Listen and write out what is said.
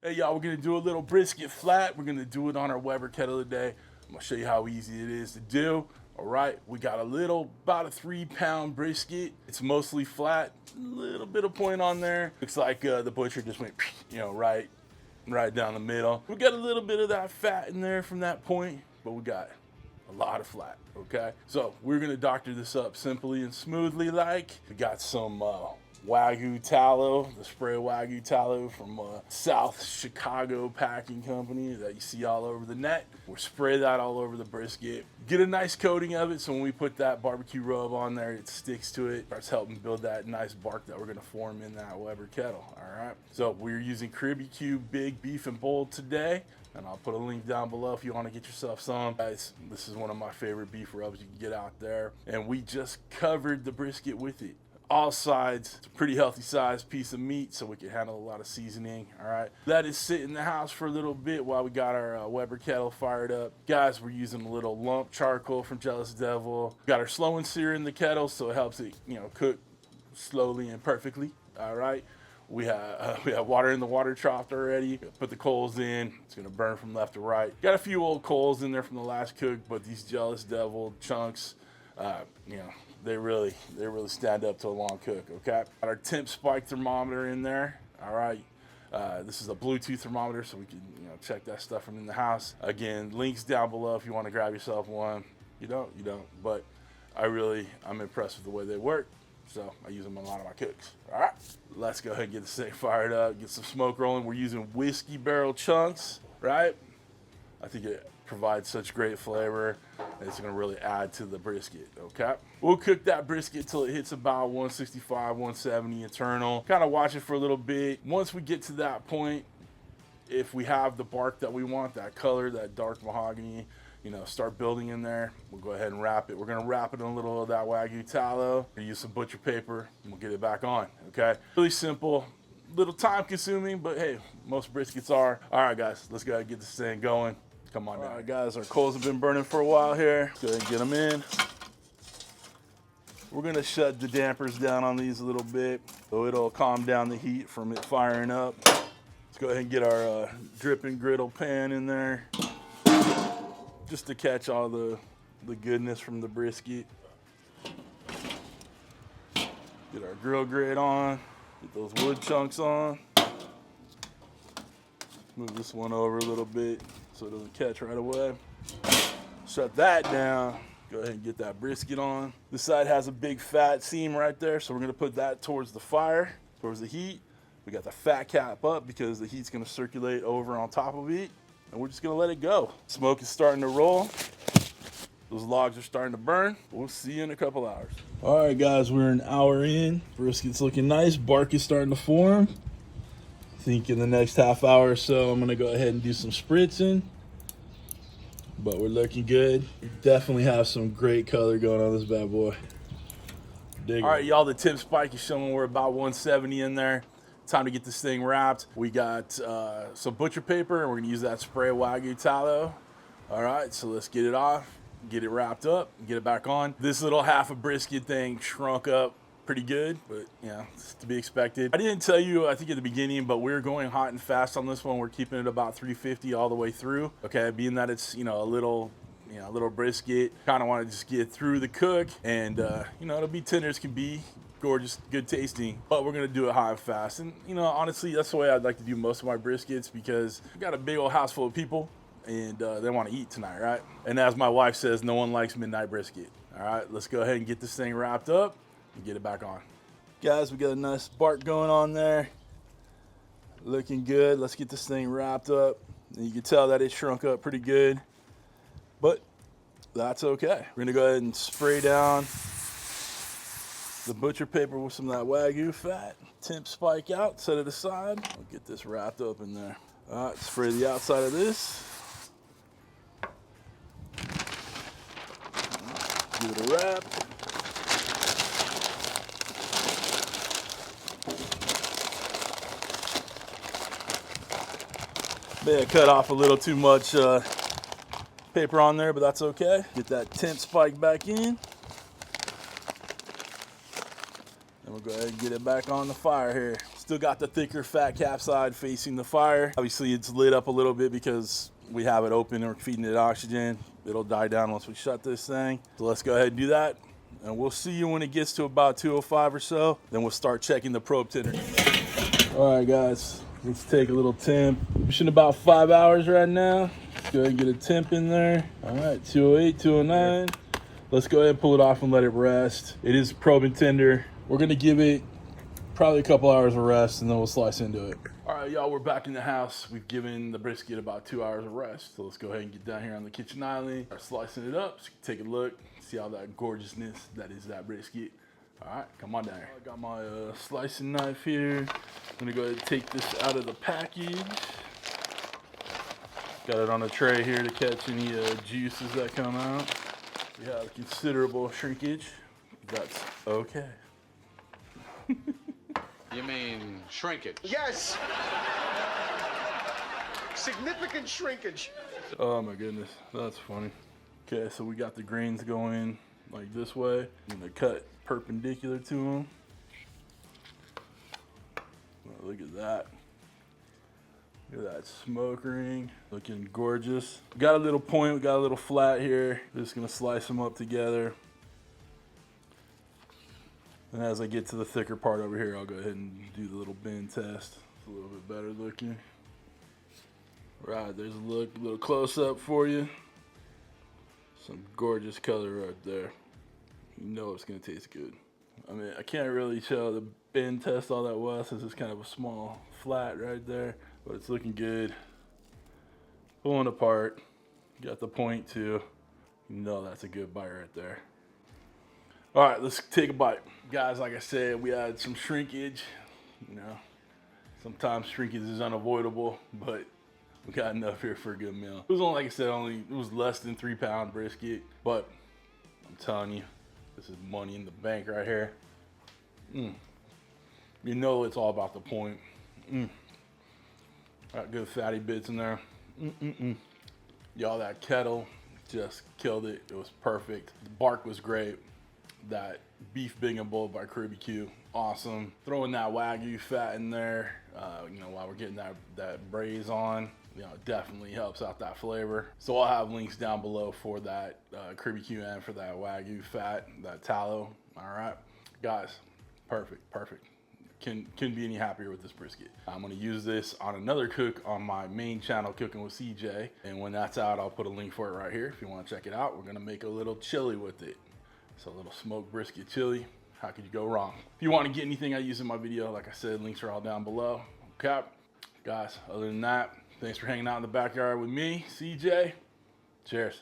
Hey y'all, we're gonna do a little brisket flat. We're gonna do it on our Weber Kettle today. I'm gonna show you how easy it is to do. All right, we got about a 3-pound brisket. It's mostly flat, a little bit of point on there. Looks like the butcher just went, right down the middle. We got a little bit of that fat in there from that point, but we got a lot of flat, okay? So we're gonna doctor this up simply and smoothly like. We got some Wagyu tallow, the spray Wagyu tallow from South Chicago Packing Company that you see all over the net. We'll spray that all over the brisket. Get a nice coating of it so when we put that barbecue rub on there, it sticks to it. Starts helping build that nice bark that we're gonna form in that Weber Kettle, all right? So we're using Caribeque Big Beef and Bold today. And I'll put a link down below if you want to get yourself some. Guys, this is one of my favorite beef rubs you can get out there. And we just covered the brisket with it. All sides. It's a pretty healthy sized piece of meat, so we can handle a lot of seasoning. All right. Let it sit in the house for a little bit while we got our Weber Kettle fired up. Guys, we're using a little lump charcoal from Jealous Devil. Got our Slow N Sear in the kettle, so it helps it, cook slowly and perfectly. All right. We have water in the water trough already. Put the coals in. It's gonna burn from left to right. Got a few old coals in there from the last cook, but these Jealous Devil chunks, they really stand up to a long cook. Okay. Got our temp spike thermometer in there. All right. This is a Bluetooth thermometer, so we can check that stuff from in the house. Again, links down below if you want to grab yourself one. You don't. But I'm impressed with the way they work. So I use them on a lot of my cooks. All right, let's go ahead and get this thing fired up, get some smoke rolling. We're using whiskey barrel chunks, right? I think it provides such great flavor. It's gonna really add to the brisket, okay? We'll cook that brisket till it hits about 165, 170 internal. Kind of watch it for a little bit. Once we get to that point, if we have the bark that we want, that color, that dark mahogany, start building in there, we'll go ahead and wrap it. We're gonna wrap it in a little of that Wagyu tallow. We're gonna use some butcher paper and we'll get it back on, okay? Really simple, little time consuming, but hey, most briskets are. All right, guys, let's go ahead and get this thing going. Come on down. All right, guys, our coals have been burning for a while here. Let's go ahead and get them in. We're gonna shut the dampers down on these a little bit so it'll calm down the heat from it firing up. Let's go ahead and get our dripping griddle pan in there, just to catch all the goodness from the brisket. Get our grill grate on, get those wood chunks on. Move this one over a little bit so it doesn't catch right away. Shut that down. Go ahead and get that brisket on. This side has a big fat seam right there, so we're gonna put that towards the fire, towards the heat. We got the fat cap up because the heat's gonna circulate over on top of it. And we're just gonna let it go. Smoke is starting to roll. Those logs are starting to burn. We'll see you in a couple hours. All right, guys, we're an hour in. Brisket's looking nice. Bark is starting to form. I think in the next half hour or so, I'm gonna go ahead and do some spritzing. But we're looking good. We definitely have some great color going on this bad boy. All right, y'all, the tip spike is showing we're about 170 in there. Time to get this thing wrapped. We got some butcher paper, and we're gonna use that spray Wagyu tallow. All right, so let's get it off, get it wrapped up, and get it back on. This little half a brisket thing shrunk up pretty good, but it's to be expected. I didn't tell you, I think at the beginning, but we're going hot and fast on this one. We're keeping it about 350 all the way through. Okay, being that it's a little brisket, kind of want to just get through the cook, and it'll be tender as can be. Gorgeous, good tasting, but we're gonna do it hot and fast. And honestly, that's the way I'd like to do most of my briskets, because I got a big old house full of people and they want to eat tonight, right? And as my wife says, no one likes midnight brisket. All right, let's go ahead and get this thing wrapped up and get it back on. Guys, we got a nice bark going on there. Looking good. Let's get this thing wrapped up. And you can tell that it shrunk up pretty good, but that's okay. We're gonna go ahead and spray down the butcher paper with some of that Wagyu fat. Temp spike out, set it aside. I'll get this wrapped up in there. All right, spray the outside of this. Give it a wrap. May have cut off a little too much paper on there, but that's okay. Get that temp spike back in. And we'll go ahead and get it back on the fire here. It's Still got the thicker fat cap side facing the fire. Obviously it's lit up a little bit because we have it open and we're feeding it oxygen. It'll die down once we shut this thing. So let's go ahead and do that. And we'll see you when it gets to about 205 or so. Then we'll start checking the probe tender. All right, guys, let's take a little temp. Pushing about 5 hours right now. Let's go ahead and get a temp in there. All right, 208, 209. Let's go ahead and pull it off and let it rest. It is probe and tender. We're gonna give it probably a couple hours of rest and then we'll slice into it. All right, y'all, we're back in the house. We've given the brisket about 2 hours of rest. So let's go ahead and get down here on the kitchen island. Start slicing it up so you can take a look, see all that gorgeousness that is that brisket. All right, come on down here. I got my slicing knife here. I'm gonna go ahead and take this out of the package. Got it on a tray here to catch any juices that come out. We have considerable shrinkage. That's okay. You mean shrinkage? Yes! Significant shrinkage. Oh my goodness, that's funny. Okay, so we got the grains going like this way. I'm gonna cut perpendicular to them. Oh, look at that. Look at that smoke ring, looking gorgeous. We got a little point, we got a little flat here. Just gonna slice them up together. And as I get to the thicker part over here, I'll go ahead and do the little bend test. It's a little bit better looking. Right, there's a little close up for you. Some gorgeous color right there. You know it's gonna taste good. I mean, I can't really show the bend test all that well since it's kind of a small flat right there, but it's looking good. Pulling apart, got the point too. You know that's a good bite right there. All right, let's take a bite. Guys, like I said, we had some shrinkage. You know, sometimes shrinkage is unavoidable, but we got enough here for a good meal. It was only, like I said, it was less than 3 pound brisket, but I'm telling you, this is money in the bank right here. You know it's all about the point. Got good fatty bits in there. Y'all, that kettle just killed it. It was perfect. The bark was great. That beef big and bold by Caribeque, awesome. Throwing that Wagyu fat in there, you know, while we're getting that braise on, you know, definitely helps out that flavor. So I'll have links down below for that Caribeque and for that Wagyu fat, that tallow. All right, guys, perfect. Couldn't be any happier with this brisket. I'm gonna use this on another cook on my main channel, Cooking with CJ, and when that's out, I'll put a link for it right here if you want to check it out. We're gonna make a little chili with it. So a little smoked brisket chili. How could you go wrong? If you want to get anything I use in my video, like I said, links are all down below. Okay, guys, other than that, thanks for hanging out in the backyard with me, CJ. Cheers.